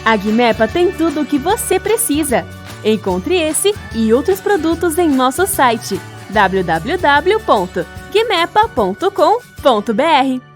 A Guimepa tem tudo o que você precisa. Encontre esse e outros produtos em nosso site www.guimepa.com.br.